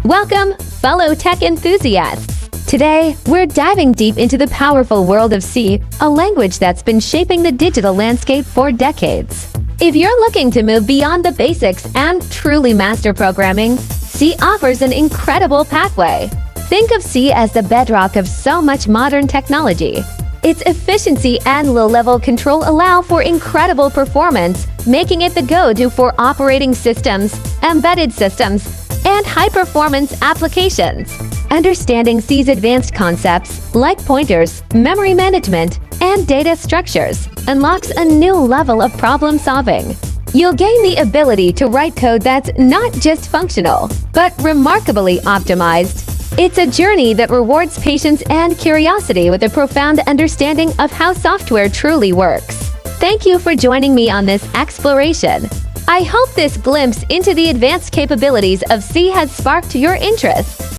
Welcome, fellow tech enthusiasts! Today, we're diving deep into the powerful world of C, a language that's been shaping the digital landscape for decades. If you're looking to move beyond the basics and truly master programming, C offers an incredible pathway. Think of C as the bedrock of so much modern technology. Its efficiency and low-level control allow for incredible performance, making it the go-to for operating systems, embedded systems, and high-performance applications. Understanding C's advanced concepts, like pointers, memory management, and data structures, unlocks a new level of problem-solving. You'll gain the ability to write code that's not just functional, but remarkably optimized. It's a journey that rewards patience and curiosity with a profound understanding of how software truly works. Thank you for joining me on this exploration. I hope this glimpse into the advanced capabilities of C has sparked your interest.